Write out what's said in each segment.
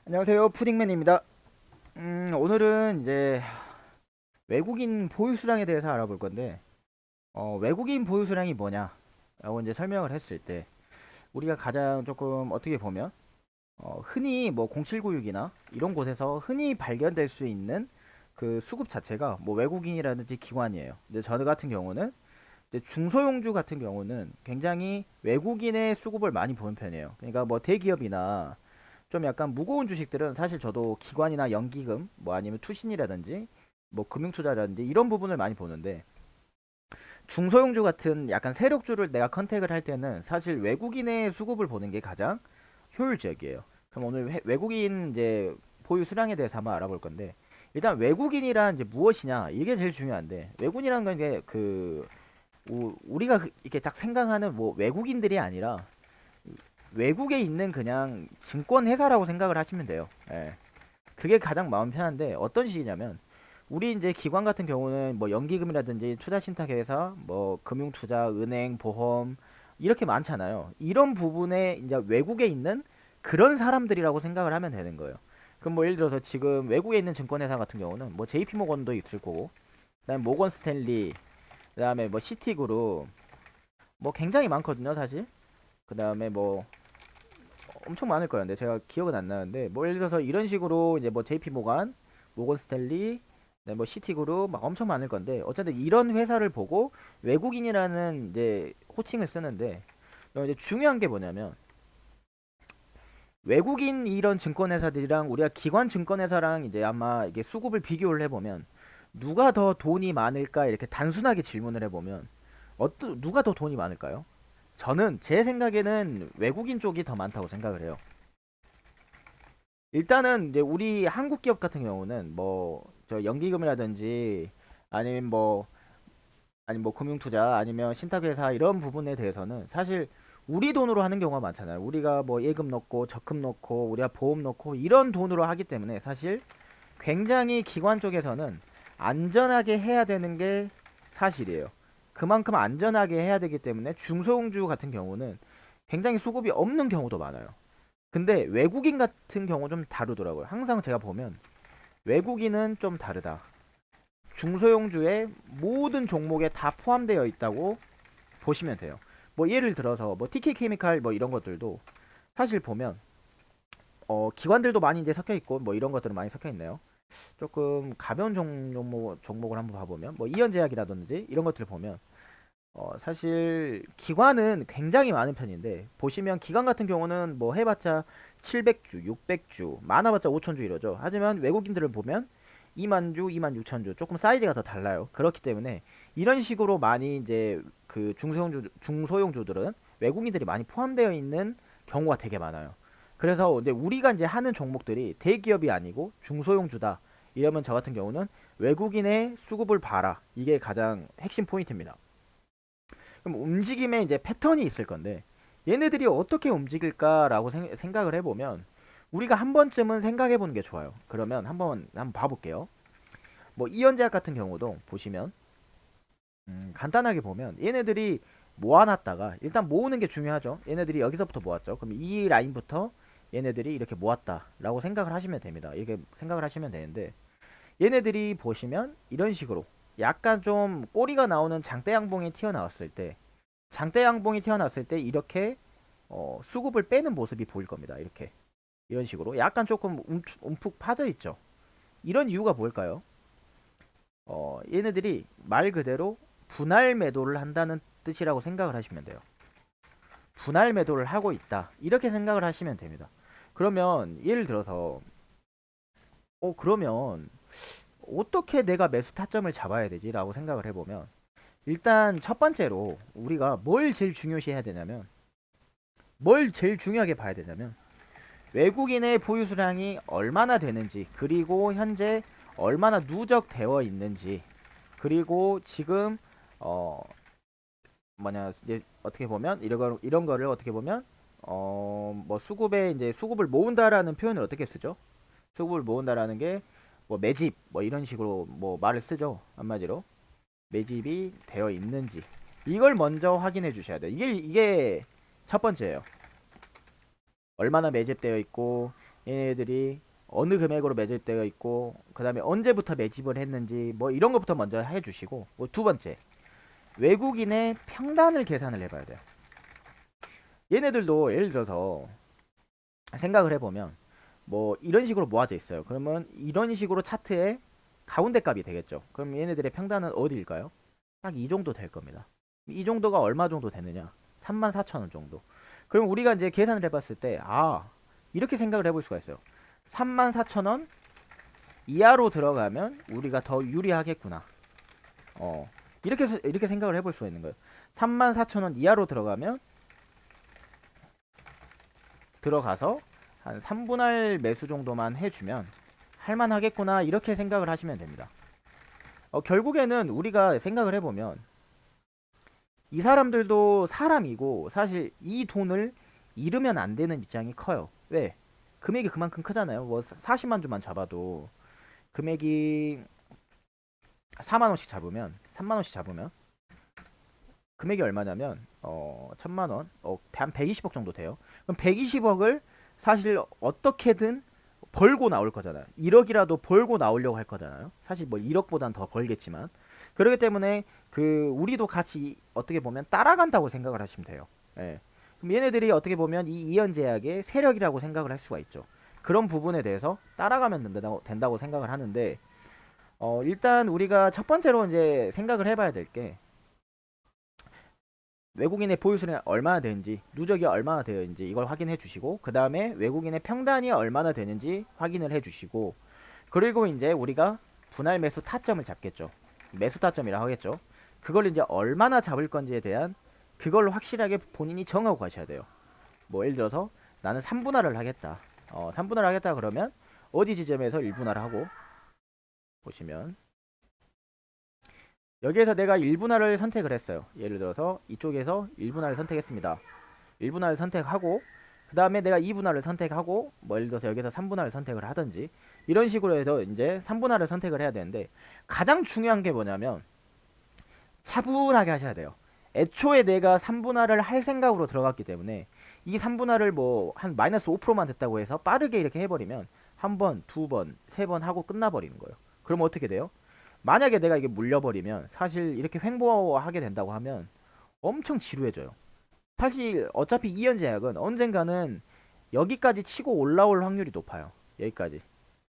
안녕하세요, 푸딩맨입니다. 오늘은 이제 외국인 보유 수량에 대해서 알아볼 건데, 외국인 보유 수량이 뭐냐라고 이제 설명을 했을 때, 우리가 가장 조금 어떻게 보면, 흔히 뭐 0796이나 이런 곳에서 흔히 발견될 수 있는 그 수급 자체가 뭐 외국인이라든지 기관이에요. 근데 저 같은 경우는 이제 중소형주 같은 경우는 굉장히 외국인의 수급을 많이 보는 편이에요. 그러니까 뭐 대기업이나 좀 약간 무거운 주식들은 사실 저도 기관이나 연기금 뭐 아니면 투신이라든지 뭐 금융투자라든지 이런 부분을 많이 보는데, 중소형주 같은 약간 세력주를 내가 컨택을 할 때는 사실 외국인의 수급을 보는 게 가장 효율적이에요. 그럼 오늘 외국인 이제 보유 수량에 대해서 한번 알아볼 건데, 일단 외국인이란 이제 무엇이냐, 이게 제일 중요한데, 외국인이란 건 이게 우리가 이렇게 딱 생각하는 뭐 외국인들이 아니라 외국에 있는 그냥 증권 회사라고 생각을 하시면 돼요. 예. 그게 가장 마음 편한데, 어떤 식이냐면, 우리 이제 기관 같은 경우는 뭐 연기금이라든지 투자신탁회사, 뭐 금융투자, 은행, 보험 이렇게 많잖아요. 이런 부분에 이제 외국에 있는 그런 사람들이라고 생각을 하면 되는 거예요. 그럼 뭐 예를 들어서 지금 외국에 있는 증권회사 같은 경우는 뭐 JP모건도 있을 거고, 그다음에 모건 스탠리, 그다음에 뭐 시티그룹, 뭐 굉장히 많거든요, 사실. 그다음에 뭐 엄청 많을 거예요. 근데 제가 기억은 안 나는데, 뭐 예를 들어서 이런 식으로 이제 뭐 JP 모간, 모건 스탠리, 네, 뭐 시티그룹 막 엄청 많을 건데, 어쨌든 이런 회사를 보고 외국인이라는 이제 호칭을 쓰는데, 이제 중요한 게 뭐냐면, 외국인 이런 증권회사들이랑 우리가 기관 증권회사랑 이제 아마 이게 수급을 비교를 해보면, 누가 더 돈이 많을까 이렇게 단순하게 질문을 해보면 누가 더 돈이 많을까요? 저는 제 생각에는 외국인 쪽이 더 많다고 생각을 해요. 일단은 이제 우리 한국 기업 같은 경우는 뭐 저 연기금이라든지 아니면 뭐 금융투자 아니면 신탁회사 이런 부분에 대해서는 사실 우리 돈으로 하는 경우가 많잖아요. 우리가 뭐 예금 넣고 적금 넣고 우리가 보험 넣고 이런 돈으로 하기 때문에 사실 굉장히 기관 쪽에서는 안전하게 해야 되는 게 사실이에요. 그만큼 안전하게 해야 되기 때문에 중소형주 같은 경우는 굉장히 수급이 없는 경우도 많아요. 근데 외국인 같은 경우 좀 다르더라고요. 항상 제가 보면 외국인은 좀 다르다. 중소형주의 모든 종목에 다 포함되어 있다고 보시면 돼요. 뭐 예를 들어서 뭐 TK 케미칼 뭐 이런 것들도 사실 보면 기관들도 많이 이제 섞여 있고 뭐 이런 것들은 많이 섞여 있네요. 조금 가벼운 종목을 한번 봐보면 뭐 이연제약이라든지 이런 것들을 보면 사실 기관은 굉장히 많은 편인데, 보시면 기관 같은 경우는 뭐 해봤자 700주, 600주, 많아봤자 5천주 이러죠. 하지만 외국인들을 보면 2만주, 2만 6천주 조금 사이즈가 더 달라요. 그렇기 때문에 이런 식으로 많이 이제 그 중소형주들은 외국인들이 많이 포함되어 있는 경우가 되게 많아요. 그래서 근데 우리가 이제 하는 종목들이 대기업이 아니고 중소형주다 이러면 저 같은 경우는 외국인의 수급을 봐라, 이게 가장 핵심 포인트입니다. 그럼 움직임에 이제 패턴이 있을 건데, 얘네들이 어떻게 움직일까라고 생각을 해보면 우리가 한 번쯤은 생각해 보는 게 좋아요. 그러면 한번 봐볼게요. 뭐 이연제약 같은 경우도 보시면 간단하게 보면 얘네들이 모아놨다가, 일단 모으는 게 중요하죠. 얘네들이 여기서부터 모았죠. 그럼 이 라인부터 얘네들이 이렇게 모았다라고 생각을 하시면 됩니다. 이렇게 생각을 하시면 되는데, 얘네들이 보시면 이런 식으로 약간 좀 꼬리가 나오는 장대 양봉이 튀어나왔을 때 이렇게 수급을 빼는 모습이 보일 겁니다. 이렇게 이런 식으로 약간 조금 움푹 파져 있죠. 이런 이유가 뭘까요? 얘네들이 말 그대로 분할 매도를 한다는 뜻이라고 생각을 하시면 돼요. 분할 매도를 하고 있다, 이렇게 생각을 하시면 됩니다. 그러면 예를 들어서 그러면 어떻게 내가 매수 타점을 잡아야 되지라고 생각을 해보면, 일단 첫 번째로 우리가 뭘 제일 중요시 해야 되냐면, 뭘 제일 중요하게 봐야 되냐면 외국인의 보유 수량이 얼마나 되는지, 그리고 현재 얼마나 누적되어 있는지, 그리고 지금 어 뭐냐 이제 어떻게 보면 이런 거를 어떻게 보면 뭐 수급에 이제 수급을 모은다라는 표현을 어떻게 쓰죠? 수급을 모은다라는 게 뭐 매집 뭐 이런 식으로 뭐 말을 쓰죠. 한마디로 매집이 되어 있는지, 이걸 먼저 확인해 주셔야 돼요. 이게 첫 번째예요. 얼마나 매집되어 있고 얘네들이 어느 금액으로 매질 때가 있고 그 다음에 언제부터 매집을 했는지 뭐 이런 것부터 먼저 해주시고, 뭐 두 번째, 외국인의 평단을 계산을 해봐야 돼요. 얘네들도 예를 들어서 생각을 해보면 뭐 이런 식으로 모아져 있어요. 그러면 이런 식으로 차트에 가운데 값이 되겠죠. 그럼 얘네들의 평단은 어디일까요? 딱 이 정도 될 겁니다. 이 정도가 얼마 정도 되느냐? 34,000원 정도. 그럼 우리가 이제 계산을 해봤을 때, 이렇게 생각을 해볼 수가 있어요. 34,000원 이하로 들어가면 우리가 더 유리하겠구나. 이렇게 생각을 해볼 수가 있는 거예요. 34,000원 이하로 들어가서 한 3분할 매수 정도만 해주면 할만하겠구나, 이렇게 생각을 하시면 됩니다. 결국에는 우리가 생각을 해보면 이 사람들도 사람이고 사실 이 돈을 잃으면 안 되는 입장이 커요. 왜? 금액이 그만큼 크잖아요. 뭐 40만 주만 잡아도 금액이 4만 원씩 잡으면 3만 원씩 잡으면 금액이 얼마냐면 1000만 원, 한 120억 정도 돼요. 그럼 120억을 사실 어떻게든 벌고 나올 거잖아요. 1억이라도 벌고 나오려고 할 거잖아요. 사실 뭐 1억보단 더 벌겠지만, 그렇기 때문에 우리도 같이 어떻게 보면 따라간다고 생각을 하시면 돼요. 예. 그럼 얘네들이 어떻게 보면 이 이연제약의 세력이라고 생각을 할 수가 있죠. 그런 부분에 대해서 따라가면 된다고 생각을 하는데, 일단 우리가 첫 번째로 이제 생각을 해봐야 될 게, 외국인의 보유수는 얼마나 되는지, 누적이 얼마나 되어있는지 이걸 확인해 주시고, 그 다음에 외국인의 평단이 얼마나 되는지 확인을 해 주시고, 그리고 이제 우리가 분할 매수 타점을 잡겠죠. 매수 타점이라 하겠죠. 그걸 이제 얼마나 잡을 건지에 대한 그걸 확실하게 본인이 정하고 가셔야 돼요. 뭐 예를 들어서 나는 3분할을 하겠다. 3분할 하겠다 그러면 어디 지점에서 1분할을 하고, 보시면 여기에서 내가 1분할을 선택을 했어요. 예를 들어서 이쪽에서 1분할을 선택했습니다. 1분할을 선택하고 그 다음에 내가 2분할을 선택하고, 뭐 예를 들어서 여기서 3분할을 선택을 하든지 이런 식으로 해서 이제 3분할을 선택을 해야 되는데, 가장 중요한 게 뭐냐면 차분하게 하셔야 돼요. 애초에 내가 3분할을 할 생각으로 들어갔기 때문에 이 3분할을 뭐 한 마이너스 5%만 됐다고 해서 빠르게 이렇게 해버리면 한 번, 두 번, 세 번 하고 끝나버리는 거예요. 그럼 어떻게 돼요? 만약에 내가 이게 물려버리면 사실 이렇게 횡보하게 된다고 하면 엄청 지루해져요. 사실 어차피 이연제약은 언젠가는 여기까지 치고 올라올 확률이 높아요. 여기까지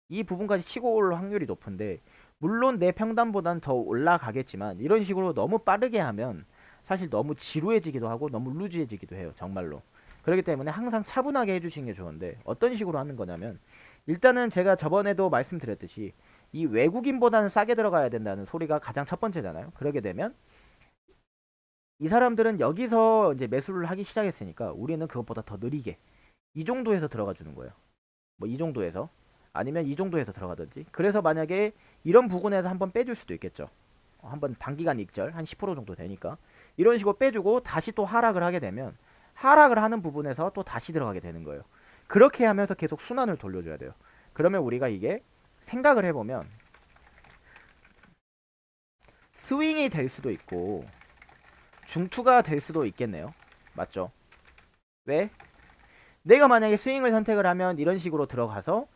이 부분까지 치고 올 확률이 높은데, 물론 내 평단보단 더 올라가겠지만 이런 식으로 너무 빠르게 하면 사실 너무 지루해지기도 하고 너무 루즈해지기도 해요, 정말로. 그렇기 때문에 항상 차분하게 해주시는 게 좋은데, 어떤 식으로 하는 거냐면, 일단은 제가 저번에도 말씀드렸듯이 이 외국인보다는 싸게 들어가야 된다는 소리가 가장 첫 번째잖아요. 그러게 되면 이 사람들은 여기서 이제 매수를 하기 시작했으니까 우리는 그것보다 더 느리게 이 정도에서 들어가 주는 거예요. 뭐 이 정도에서, 아니면 이 정도에서 들어가든지. 그래서 만약에 이런 부분에서 한번 빼줄 수도 있겠죠. 한번 단기간 익절 한 10% 정도 되니까 이런 식으로 빼주고 다시 또 하락을 하게 되면 하락을 하는 부분에서 또 다시 들어가게 되는 거예요. 그렇게 하면서 계속 순환을 돌려줘야 돼요. 그러면 우리가 이게 생각을 해보면 스윙이 될 수도 있고 중투가 될 수도 있겠네요. 맞죠? 왜? 내가 만약에 스윙을 선택을 하면 이런 식으로 들어가서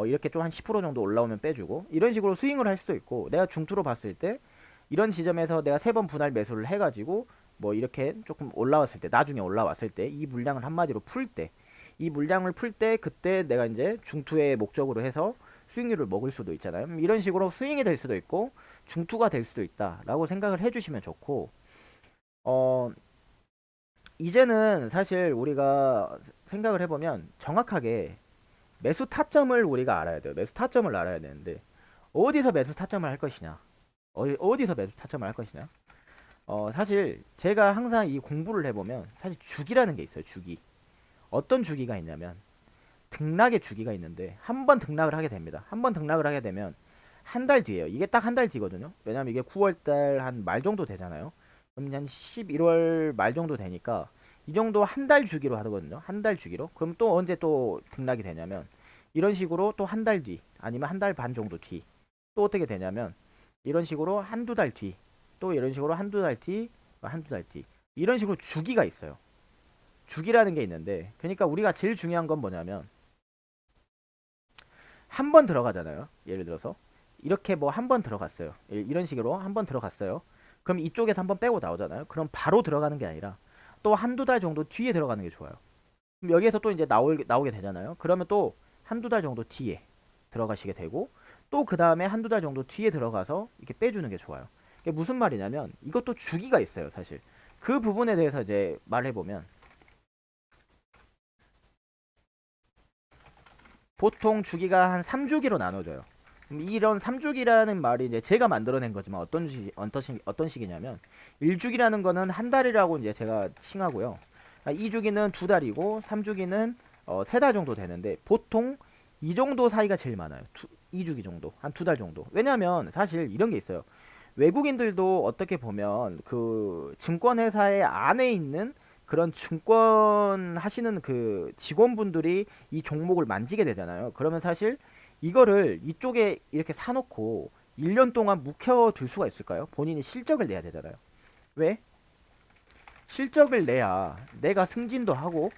이렇게 좀 한 10% 정도 올라오면 빼주고 이런 식으로 스윙을 할 수도 있고, 내가 중투로 봤을 때 이런 지점에서 내가 3번 분할 매수를 해가지고 뭐 이렇게 조금 올라왔을 때, 나중에 올라왔을 때 이 물량을 한마디로 풀 때, 이 물량을 풀 때 그때 내가 이제 중투의 목적으로 해서 수익률을 먹을 수도 있잖아요. 이런 식으로 스윙이 될 수도 있고 중투가 될 수도 있다라고 생각을 해주시면 좋고, 이제는 사실 우리가 생각을 해보면 정확하게 매수 타점을 우리가 알아야 돼요. 매수 타점을 알아야 되는데, 어디서 매수 타점을 할 것이냐, 어디서 매수 타점을 할 것이냐. 사실 제가 항상 이 공부를 해보면 사실 주기라는 게 있어요. 주기. 어떤 주기가 있냐면 등락의 주기가 있는데, 한 번 등락을 하게 됩니다. 한 번 등락을 하게 되면 한 달 뒤에요. 이게 딱 한 달 뒤거든요. 왜냐면 이게 9월달 한 말 정도 되잖아요. 그럼 한 11월 말 정도 되니까 이 정도 한 달 주기로 하거든요. 한 달 주기로. 그럼 또 언제 또 등락이 되냐면 이런 식으로 또 한 달 뒤, 아니면 한 달 반 정도 뒤, 또 어떻게 되냐면 이런 식으로 한두 달 뒤, 또 이런 식으로 한두 달 뒤, 한두 달 뒤, 이런 식으로 주기가 있어요. 주기라는 게 있는데, 그러니까 우리가 제일 중요한 건 뭐냐면 한 번 들어가잖아요. 예를 들어서 이렇게 뭐 한 번 들어갔어요. 이런 식으로 한 번 들어갔어요. 그럼 이쪽에서 한 번 빼고 나오잖아요. 그럼 바로 들어가는 게 아니라 또 한두 달 정도 뒤에 들어가는 게 좋아요. 그럼 여기에서 또 이제 나오게 되잖아요. 그러면 또 한두 달 정도 뒤에 들어가시게 되고 또 그 다음에 한두 달 정도 뒤에 들어가서 이렇게 빼주는 게 좋아요. 이게 무슨 말이냐면 이것도 주기가 있어요. 사실 그 부분에 대해서 이제 말해보면 보통 주기가 한 3주기로 나눠져요. 이런 3주기라는 말이 이제 제가 만들어낸 거지만 어떤 식이냐면 1주기라는 거는 한 달이라고 이제 제가 칭하고요. 2주기는 두 달이고 3주기는 3달 정도 되는데 보통 이 정도 사이가 제일 많아요. 2주기 정도. 한 두 달 정도. 왜냐면 사실 이런 게 있어요. 외국인들도 어떻게 보면 그 증권회사의 안에 있는 그런 증권 하시는 그 직원분들이 이 종목을 만지게 되잖아요. 그러면 사실 이거를 이쪽에 이렇게 사놓고 1년 동안 묵혀둘 수가 있을까요? 본인이 실적을 내야 되잖아요. 왜? 실적을 내야 내가 승진도 하고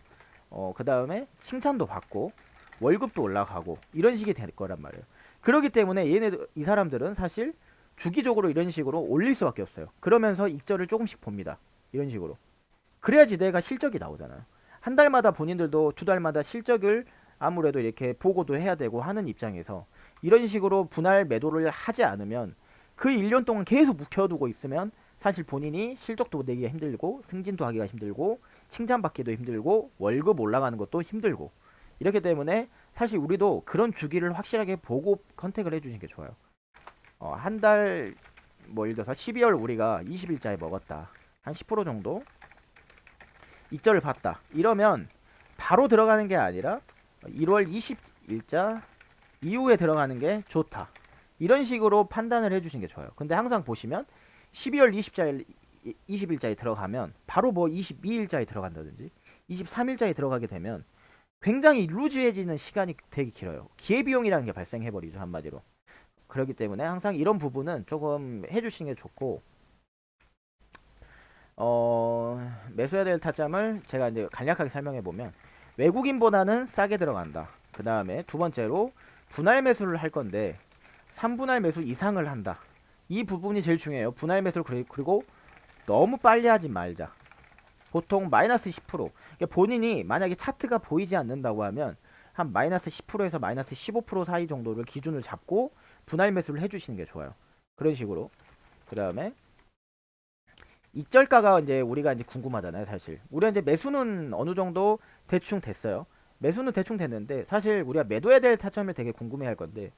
그 다음에 칭찬도 받고 월급도 올라가고 이런 식이 될 거란 말이에요. 그렇기 때문에 이 사람들은 사실 주기적으로 이런 식으로 올릴 수밖에 없어요. 그러면서 익절을 조금씩 봅니다. 이런 식으로. 그래야지 내가 실적이 나오잖아요. 한 달마다 본인들도 두 달마다 실적을 아무래도 이렇게 보고도 해야 되고 하는 입장에서 이런 식으로 분할 매도를 하지 않으면 그 1년 동안 계속 묵혀두고 있으면 사실 본인이 실적도 내기가 힘들고 승진도 하기가 힘들고 칭찬받기도 힘들고 월급 올라가는 것도 힘들고 이렇기 때문에 사실 우리도 그런 주기를 확실하게 보고 컨택을 해주시는 게 좋아요. 한 달 뭐 예를 들어서 12월 우리가 20일자에 먹었다. 한 10% 정도 익절을 봤다. 이러면 바로 들어가는 게 아니라 1월 20일자 이후에 들어가는 게 좋다. 이런 식으로 판단을 해주시는 게 좋아요. 근데 항상 보시면 12월 20일자에 들어가면 바로 뭐 22일자에 들어간다든지 23일자에 들어가게 되면 굉장히 루즈해지는 시간이 되게 길어요. 기회비용이라는 게 발생해버리죠. 한마디로. 그렇기 때문에 항상 이런 부분은 조금 해주시는 게 좋고 매수해야 될 타점을 제가 이제 간략하게 설명해 보면 외국인보다는 싸게 들어간다. 그 다음에 두 번째로 분할 매수를 할 건데 3분할 매수 이상을 한다. 이 부분이 제일 중요해요. 분할 매수를 그리고 너무 빨리 하지 말자. 보통 마이너스 10%. 그러니까 본인이 만약에 차트가 보이지 않는다고 하면 한 마이너스 10%에서 마이너스 15% 사이 정도를 기준을 잡고 분할 매수를 해주시는 게 좋아요. 그런 식으로. 그 다음에 익절가가 이제 우리가 이제 궁금하잖아요, 사실. 우리가 이제 매수는 어느 정도 대충 됐어요. 매수는 대충 됐는데 사실 우리가 매도해야 될 타점을 되게 궁금해할 건데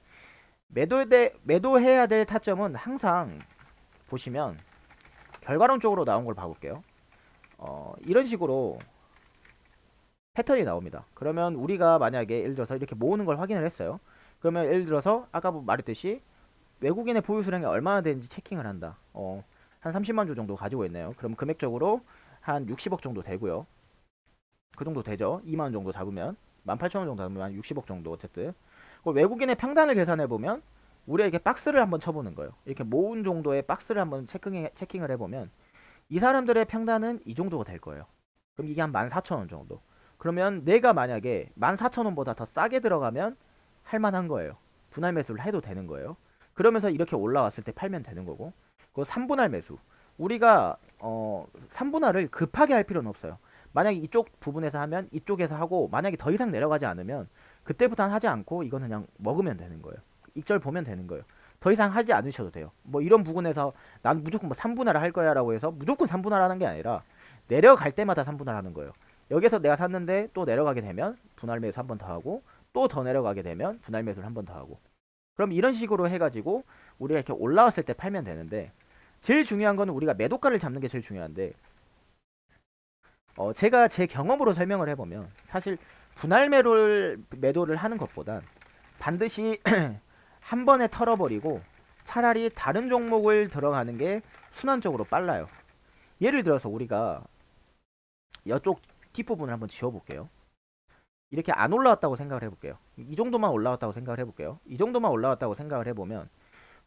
매도해야 될 타점은 항상 보시면 결과론적으로 나온 걸 봐볼게요. 이런 식으로 패턴이 나옵니다. 그러면 우리가 만약에 예를 들어서 이렇게 모으는 걸 확인을 했어요. 그러면 예를 들어서 아까 말했듯이 외국인의 보유 수량이 얼마나 되는지 체킹을 한다. 한 30만 주 정도 가지고 있네요. 그럼 금액적으로 한 60억 정도 되고요. 그 정도 되죠. 2만 원 정도 잡으면 18,000원 정도 잡으면 한 60억 정도 어쨌든. 외국인의 평단을 계산해 보면 우리가 이렇게 박스를 한번 쳐보는 거예요. 이렇게 모은 정도의 박스를 한번 체킹을 해보면 이 사람들의 평단은 이 정도가 될 거예요. 그럼 이게 한 14,000원 정도. 그러면 내가 만약에 14,000원보다 더 싸게 들어가면 할만한 거예요. 분할 매수를 해도 되는 거예요. 그러면서 이렇게 올라왔을 때 팔면 되는 거고. 그 3분할 매수. 우리가 3분할을 급하게 할 필요는 없어요. 만약에 이쪽 부분에서 하면 이쪽에서 하고 만약에 더 이상 내려가지 않으면 그때부터는 하지 않고 이건 그냥 먹으면 되는 거예요. 익절 보면 되는 거예요. 더 이상 하지 않으셔도 돼요. 뭐 이런 부분에서 난 무조건 뭐 3분할을 할 거야 라고 해서 무조건 3분할 하는 게 아니라 내려갈 때마다 3분할 하는 거예요. 여기서 내가 샀는데 또 내려가게 되면 분할 매수 한 번 더 하고 또 더 내려가게 되면 분할 매수를 한 번 더 하고 그럼 이런 식으로 해가지고 우리가 이렇게 올라왔을 때 팔면 되는데 제일 중요한 거는 우리가 매도가를 잡는 게 제일 중요한데 제가 제 경험으로 설명을 해보면 사실 분할 매도를 하는 것보단 반드시 한 번에 털어버리고 차라리 다른 종목을 들어가는 게 순환적으로 빨라요. 예를 들어서 우리가 이쪽 뒷부분을 한번 지워볼게요. 이렇게 안 올라왔다고 생각을 해볼게요. 이 정도만 올라왔다고 생각을 해볼게요. 이 정도만 올라왔다고 생각을 해보면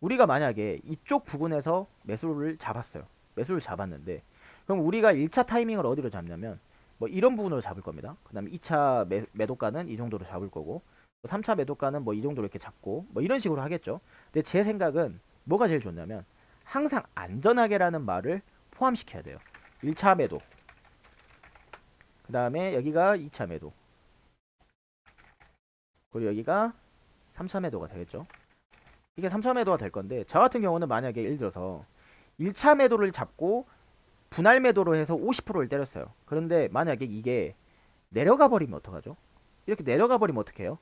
우리가 만약에 이쪽 부분에서 매수를 잡았어요. 매수를 잡았는데 그럼 우리가 1차 타이밍을 어디로 잡냐면 뭐 이런 부분으로 잡을 겁니다. 그 다음에 2차 매도가는 이 정도로 잡을 거고 3차 매도가는 뭐 이 정도로 이렇게 잡고 뭐 이런 식으로 하겠죠. 근데 제 생각은 뭐가 제일 좋냐면 항상 안전하게라는 말을 포함시켜야 돼요. 1차 매도, 그 다음에 여기가 2차 매도, 그리고 여기가 3차 매도가 되겠죠. 이게 3차 매도가 될 건데, 저 같은 경우는 만약에 예를 들어서 1차 매도를 잡고 분할 매도로 해서 50%를 때렸어요. 그런데 만약에 이게 내려가 버리면 어떡하죠? 이렇게 내려가 버리면 어떡해요?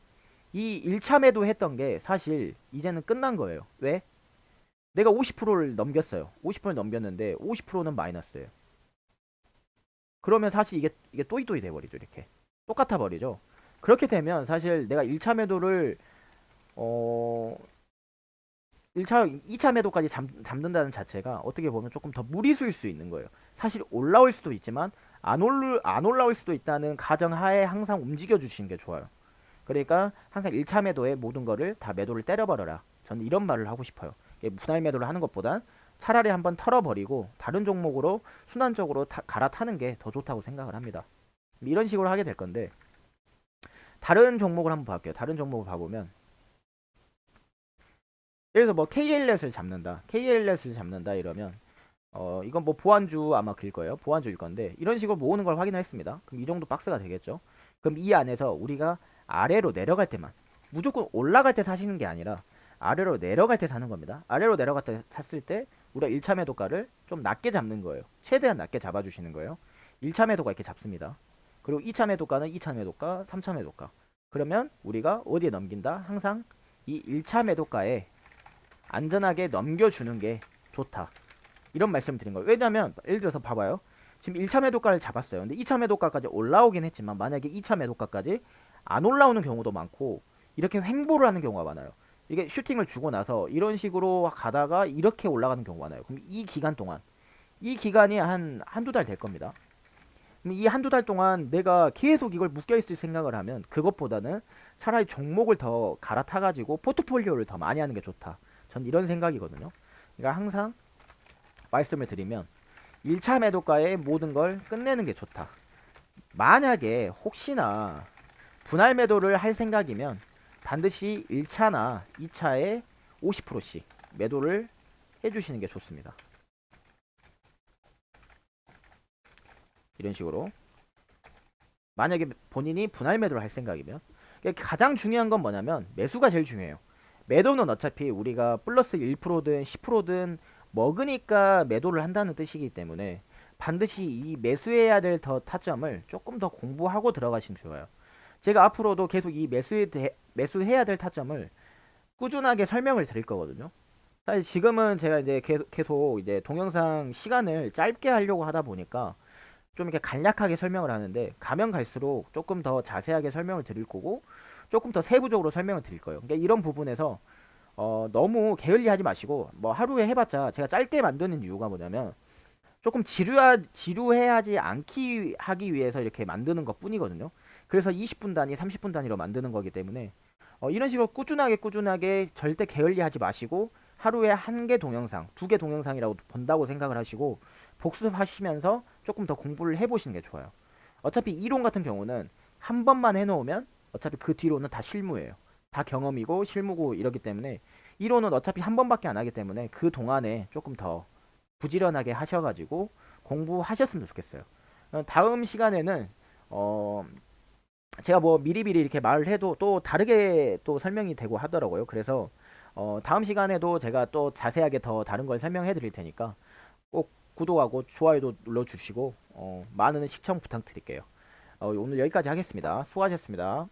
이 1차 매도 했던 게 사실 이제는 끝난 거예요. 왜? 내가 50%를 넘겼어요. 50%를 넘겼는데 50%는 마이너스예요. 그러면 사실 이게 또이또이 돼버리죠. 이렇게 똑같아 버리죠. 그렇게 되면 사실 내가 1차 매도를 어 1차, 2차 매도까지 잡는다는 자체가 어떻게 보면 조금 더 무리수일 수 있는 거예요. 사실 올라올 수도 있지만 안 올라올 수도 있다는 가정하에 항상 움직여 주시는 게 좋아요. 그러니까 항상 1차 매도에 모든 거를 다 매도를 때려버려라. 저는 이런 말을 하고 싶어요. 분할 매도를 하는 것보단 차라리 한번 털어버리고 다른 종목으로 순환적으로 갈아타는 게 더 좋다고 생각을 합니다. 이런 식으로 하게 될 건데, 다른 종목을 한번 볼게요. 다른 종목을 봐보면 예를 들어서 뭐 KLS를 잡는다. KLS를 잡는다 이러면 이건 뭐 보안주 아마 그일 거예요. 보안주일 건데 이런 식으로 모으는 걸 확인을 했습니다. 그럼 이 정도 박스가 되겠죠. 그럼 이 안에서 우리가 아래로 내려갈 때만, 무조건 올라갈 때 사시는 게 아니라 아래로 내려갈 때 사는 겁니다. 아래로 내려갈 때 샀을 때 우리가 1차 매도가를 좀 낮게 잡는 거예요. 최대한 낮게 잡아주시는 거예요. 1차 매도가 이렇게 잡습니다. 그리고 2차 매도가는 2차 매도가, 3차 매도가. 그러면 우리가 어디에 넘긴다? 항상 이 1차 매도가에 안전하게 넘겨주는 게 좋다. 이런 말씀을 드린 거예요. 왜냐면 예를 들어서 봐봐요. 지금 1차 매도가를 잡았어요. 근데 2차 매도가까지 올라오긴 했지만 만약에 2차 매도가까지 안 올라오는 경우도 많고 이렇게 횡보를 하는 경우가 많아요. 이게 슈팅을 주고 나서 이런 식으로 가다가 이렇게 올라가는 경우가 많아요. 그럼 이 기간 동안, 이 기간이 한두 달 될 겁니다. 그럼 이 한두 달 동안 내가 계속 이걸 묶여있을 생각을 하면 그것보다는 차라리 종목을 더 갈아타가지고 포트폴리오를 더 많이 하는 게 좋다. 전 이런 생각이거든요. 그러니까 항상 말씀을 드리면 1차 매도가에 모든 걸 끝내는 게 좋다. 만약에 혹시나 분할 매도를 할 생각이면 반드시 1차나 2차에 50%씩 매도를 해주시는 게 좋습니다. 이런 식으로 만약에 본인이 분할 매도를 할 생각이면, 가장 중요한 건 뭐냐면 매수가 제일 중요해요. 매도는 어차피 우리가 플러스 1%든 10%든 먹으니까 매도를 한다는 뜻이기 때문에 반드시 이 매수해야 될 타점을 조금 더 공부하고 들어가시면 좋아요. 제가 앞으로도 계속 이 매수해야 될 타점을 꾸준하게 설명을 드릴 거거든요. 사실 지금은 제가 이제 계속 이제 동영상 시간을 짧게 하려고 하다 보니까 좀 이렇게 간략하게 설명을 하는데, 가면 갈수록 조금 더 자세하게 설명을 드릴 거고 조금 더 세부적으로 설명을 드릴 거예요. 그러니까 이런 부분에서 너무 게을리하지 마시고, 뭐 하루에 해봤자, 제가 짧게 만드는 이유가 뭐냐면 조금 지루해하지 않기 하기 위해서 이렇게 만드는 것 뿐이거든요. 그래서 20분 단위, 30분 단위로 만드는 거기 때문에 이런 식으로 꾸준하게 절대 게을리하지 마시고 하루에 한 개 동영상, 2개 동영상이라고 본다고 생각을 하시고 복습하시면서 조금 더 공부를 해보시는 게 좋아요. 어차피 이론 같은 경우는 한 번만 해놓으면 어차피 그 뒤로는 다 실무예요. 다 경험이고 실무고 이러기 때문에 이론은 어차피 한 번밖에 안 하기 때문에 그 동안에 조금 더 부지런하게 하셔가지고 공부하셨으면 좋겠어요. 다음 시간에는 제가 뭐 미리미리 이렇게 말을 해도 또 다르게 또 설명이 되고 하더라고요. 그래서 다음 시간에도 제가 또 자세하게 더 다른 걸 설명해 드릴 테니까 꼭 구독하고 좋아요도 눌러주시고 많은 시청 부탁드릴게요. 오늘 여기까지 하겠습니다. 수고하셨습니다.